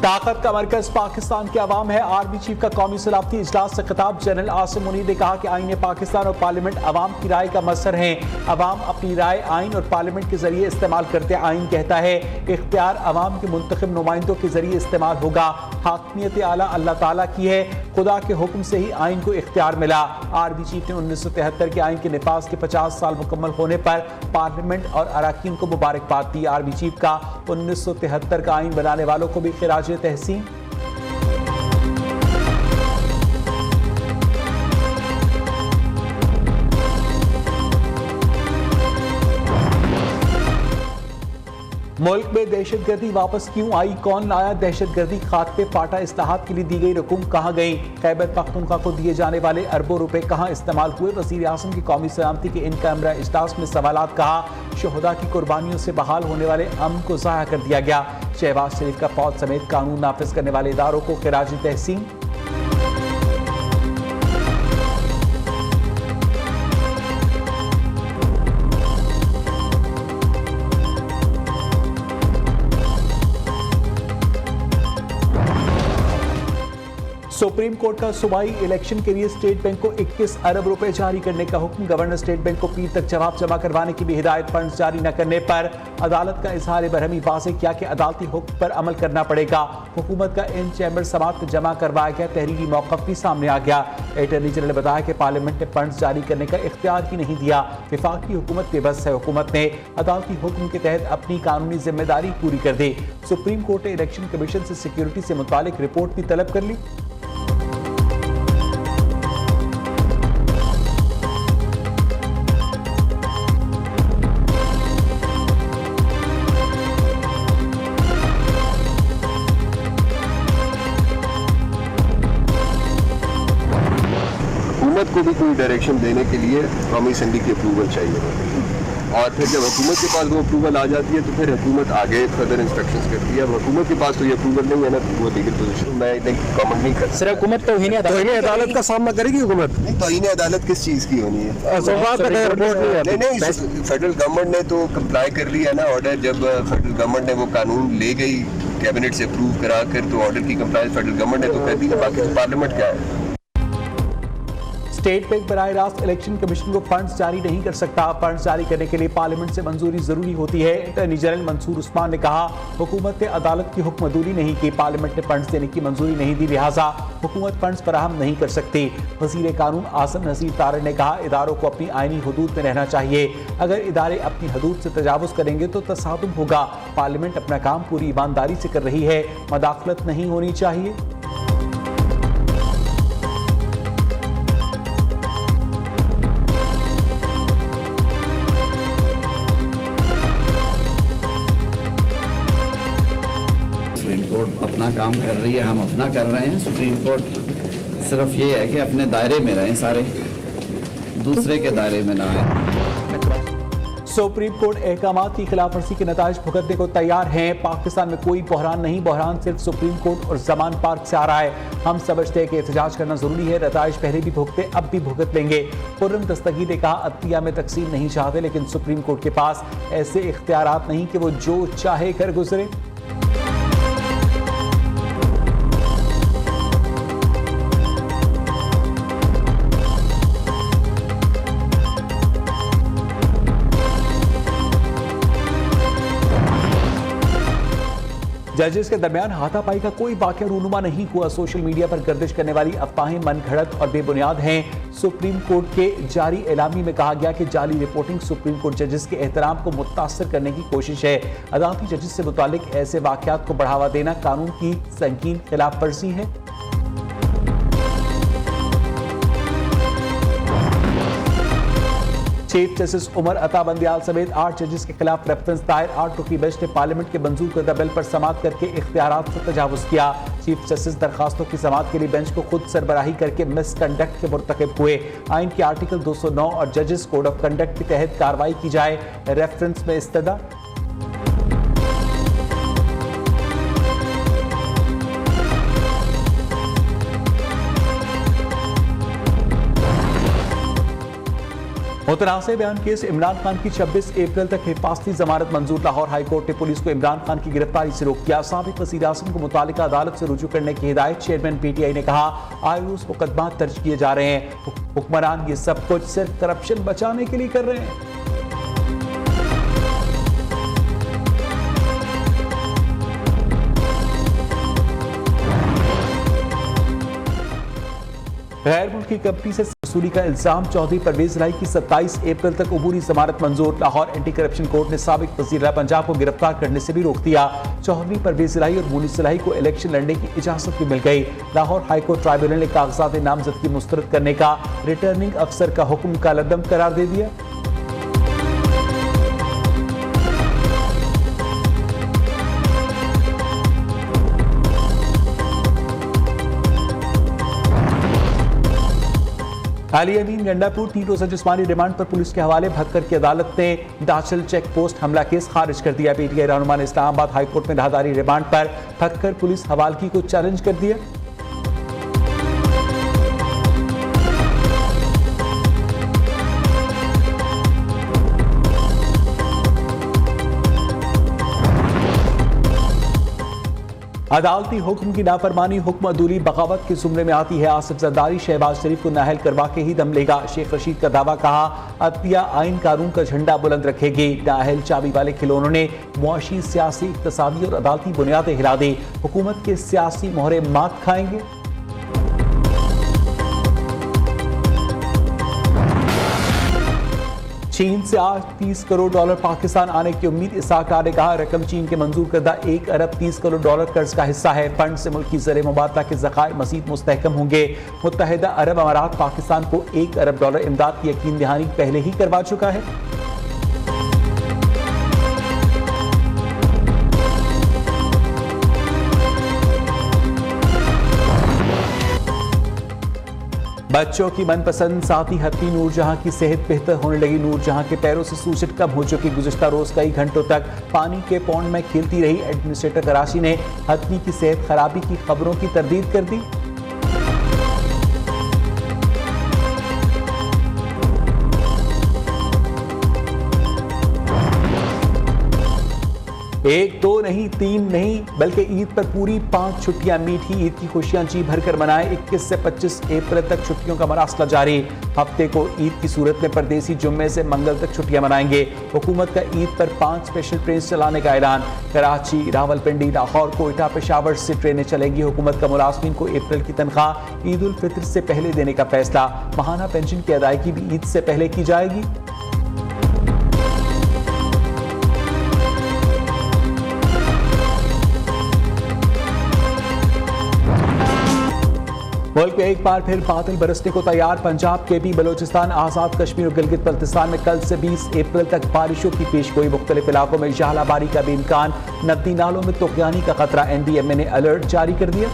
ताकत का मरकज पाकिस्तान के अवाम है। आर्मी चीफ का कौमी सलामती इजलास से खिताब। जनरल आसिम मुनीर ने कहा कि आईन पाकिस्तान और पार्लियामेंट अवाम की राय का मसर है। अवाम अपनी राय आईन और पार्लियामेंट के जरिए इस्तेमाल करते। आईन कहता है इख्तियार अवाम के मुंतखब नुमाइंदों के जरिए इस्तेमाल होगा। हाकमियत आला अल्लाह ताला की है, खुदा के हुक्म से ही आईन को इख्तियार मिला। आर्मी चीफ ने 1973 के आईन के निफाज के 50 साल मुकम्मल होने पर पार्लियामेंट और अराकीन को मुबारकबाद दी। आर्मी चीफ का 1973 का आईन बनाने वालों को भी खिराज तहसीन। मुल्क में दहशतगर्दी वापस क्यों आई, कौन लाया दहशतगर्दी खात्मे, पाटा इस्लाहात के लिए दी गई रकूम कहाँ गई, खैबर पख्तूनख्वा को दिए जाने वाले अरबों रुपए कहाँ इस्तेमाल हुए। वज़ीर आज़म की कौमी सलामती के इन कैमरा इजलास में सवालात। कहा शहदा की कुर्बानियों से बहाल होने वाले अमन को ज़ाया कर दिया गया। शहबाज शरीफ का फौज समेत कानून नाफिज करने वाले इदारों को खिराज तहसीन। सुप्रीम कोर्ट का सूबाई इलेक्शन के लिए स्टेट बैंक को 21 अरब रुपए जारी करने का हुक्म। गवर्नर स्टेट बैंक को पीर तक जवाब जमा करवाने की भी हिदायत। फंड जारी न करने पर अदालत का इजहार बरहमी वाज़ेह किया कि अदालती हुक्म पर अमल करना पड़ेगा। हुकूमत का इन चैम्बर समात को जमा करवाया गया तहरीरी मौक़िफ़ भी सामने आ गया। अटॉर्नी जनरल ने बताया कि पार्लियामेंट ने फंड जारी करने का इख्तियार ही नहीं दिया। वफाकी हुकूमत बेबस है। हुकूमत ने अदालती हुक्म के तहत अपनी कानूनी जिम्मेदारी पूरी कर दी। सुप्रीम कोर्ट ने इलेक्शन कमीशन से सिक्योरिटी से मुतालिक रिपोर्ट भी तलब कर ली। हुकूमत को भी कोई डायरेक्शन देने के लिए कौमी असम्बली की अप्रूवल चाहिए, और फिर जब हुकूमत के पास वो अप्रूवल आ जाती है तो फिर हुकूमत आगे फर्दर इंस्ट्रक्शंस करती है। अब हुकूमत के पास कोई अप्रूवल नहीं है ना, वो लीगल पोजीशन मैं कमेंट नहीं कर सर। हुकूमत तो अदालत का सामना करेगी। हुकूमत नहीं, तौहीन अदालत किस चीज़ की होनी है? नहीं, फेडरल गवर्नमेंट ने तो कंप्लाई कर लिया ना ऑर्डर। जब फेडरल गवर्नमेंट ने वो कानून ले गई कैबिनेट से अप्रूव करा कर, तो ऑर्डर की कंप्लाइंस फेडरल गवर्नमेंट ने तो कर दी ना। बाकी पार्लियामेंट क्या है? स्टेट बैंक बराह रास्त इलेक्शन कमीशन को फंड्स जारी नहीं कर सकता। फंड्स जारी करने के लिए पार्लियामेंट से मंजूरी जरूरी होती है। अटॉर्नी जनरल मंसूर उस्मान ने कहा हुकूमत ने अदालत की हुक्मदूरी नहीं की, पार्लियामेंट ने फंड्स देने की मंजूरी नहीं दी, लिहाजा हुकूमत फंड्स फराहम नहीं कर सकती। वज़ीर कानून आसिम नज़ीर तारड़ ने कहा इदारों को अपनी आईनी हदूद में रहना चाहिए। अगर इदारे अपनी हदूद से तजावुज़ करेंगे तो तसादुम होगा। पार्लियामेंट अपना काम पूरी ईमानदारी से कर रही है, मदाखलत नहीं होनी चाहिए। अपना काम कर रही है, हम अपना कर रहे हैं। सुप्रीम कोर्ट सिर्फ ये है कि अपने दायरे में रहें, सारे दूसरे के दायरे में ना आए। सुप्रीम कोर्ट अहकामात की खिलाफवर्जी के नताइज भुगतने को तैयार हैं। पाकिस्तान में कोई बहरान नहीं, बहरान सिर्फ सुप्रीम कोर्ट और जमान पार्क से आ रहा है। हम समझते हैं कि एहतजाज करना जरूरी है। नताइज पहले भी भुगते, अब भी भुगत लेंगे। खुर्रम दस्तगीर ने कहा अदलिया में तकसीम नहीं चाहते, लेकिन सुप्रीम कोर्ट के पास ऐसे इख्तियारात नहीं कि वो जो चाहे कर गुजरे। जजेस के दरमियान हाथापाई का कोई वाकया रूनुमा नहीं हुआ। सोशल मीडिया पर गर्दिश करने वाली अफवाहें मनगढ़ंत और बेबुनियाद हैं। सुप्रीम कोर्ट के जारी एलामी में कहा गया कि जाली रिपोर्टिंग सुप्रीम कोर्ट जजेस के एहतराम को मुतासर करने की कोशिश है। अदालती जजेस से मुतालिक ऐसे वाकयात को बढ़ावा देना कानून की संगीन खिलाफ वर्जी है। चीफ जस्टिस उमर अता बंदियाल समेत 8 जजेस के खिलाफ रेफरेंस दायर। 8 रुकनी बेंच ने पार्लियामेंट के मंजूर करदा बिल पर समाअत करके इख्तियारात से तजावुज किया। चीफ जस्टिस दरखास्तों की समाअत के लिए बेंच को खुद सरबराही करके मिसकंडक्ट के मुर्तकिब हुए। आइन के आर्टिकल 209 और जजेस कोड ऑफ कंडक्ट के तहत कार्रवाई की जाए। रेफरेंस में इस्तदा। मुतनाज़ बयान केस इमरान खान की 26 अप्रैल तक हिफाजती जमानत मंजूर। लाहौर हाई कोर्ट ने पुलिस को इमरान खान की गिरफ्तारी से रोक दिया। साबिक वज़ीर आज़म को मुतालिका अदालत से रुजू करने की हिदायत। चेयरमैन PTI ने कहा आए रोज मुकदमा दर्ज किए जा रहे हैं, हुक्मरान ये सब कुछ सिर्फ करप्शन बचाने के लिए कर रहे हैं। गैर मुल्की कंपनी से वसूली का इल्जाम। चौधरी परवेज इलाही की 27 अप्रैल तक अबूरी जमानत मंजूर। लाहौर एंटी करप्शन कोर्ट ने साबिक वज़ीर पंजाब को गिरफ्तार करने से भी रोक दिया। चौधरी परवेज इलाही और मुनीस इलाही को इलेक्शन लड़ने की इजाजत भी मिल गई। लाहौर हाईकोर्ट ट्राइब्यूनल ने कागजात नामजदगी मुस्तरद करने का रिटर्निंग अफसर का हुक्म कालअदम करार दे दिया। अली अमीन गंडापुर 3 रोजा जिस्मानी रिमांड पर पुलिस के हवाले। भक्कर की अदालत ने दाचल चेक पोस्ट हमला केस खारिज कर दिया। PTI रहनुमा ने इस्लामाबाद हाईकोर्ट में राहदारी रिमांड पर भक्कर पुलिस हवालगी को चैलेंज कर दिया। अदालती हुक्म की नाफरमानी हुक्म अदूली बगावत के जुमरे में आती है। आसिफ जरदारी शहबाज शरीफ को नाअहल करवा के ही दम लेगा। शेख रशीद का दावा। कहा अदलिया आइन कानून का झंडा बुलंद रखेगी। नाअहल चाबी वाले खिलौनों ने मुआशी, सियासी, इक्तसादी और अदालती बुनियादें हिला दी। हुकूमत के सियासी मोहरे मात खाएंगे। चीन से आज $30 करोड़ पाकिस्तान आने की उम्मीद। इसाक डार ने कहा रकम चीन के मंजूर करदा 1 अरब 30 करोड़ कर्ज का हिस्सा है। फंड से मुल्क की ज़र मुबादला के ज़खायर मज़ीद मुस्तहकम होंगे। मुत्तहिदा अरब अमारात पाकिस्तान को $1 अरब इमदाद की यकीन दहानी पहले ही करवा चुका है। बच्चों की मनपसंद साथी हत्ती नूरजहां की सेहत बेहतर होने लगी। नूरजहां के पैरों से सूजन कम हो चुकी। गुज़िश्ता रोज कई घंटों तक पानी के पौंड में खेलती रही। एडमिनिस्ट्रेटर कराची ने हत्ती की सेहत खराबी की खबरों की तरदीद कर दी। एक, दो नहीं, 3 नहीं बल्कि ईद पर पूरी 5 छुट्टियां। मीठी ईद की खुशियां जी भरकर मनाएं। 21 से 25 अप्रैल तक छुट्टियों का मरासला जारी। हफ्ते को ईद की सूरत में परदेसी जुम्मे से मंगल तक छुट्टियां मनाएंगे। हुकूमत का ईद पर 5 स्पेशल ट्रेन चलाने का ऐलान। कराची, रावलपिंडी, लाहौर, कोयटा, पेशावर से ट्रेनें चलेंगी। हुकूमत का मुलाजमीन को अप्रैल की तनख्वाह ईद उल फित्र से पहले देने का फैसला। माहाना पेंशन की अदायगी भी ईद से पहले की जाएगी। मुल्क में एक बार फिर बादल बरसने को तैयार। पंजाब, KP, बलोचिस्तान, आज़ाद कश्मीर और गिलगित बल्तिस्तान में कल से 20 अप्रैल तक बारिशों की पेशगोई। मुख्तलिफ इलाकों में झालाबारी का भी इम्कान। नदी नालों में तुगयानी का खतरा। NDMA ने अलर्ट जारी कर दिया।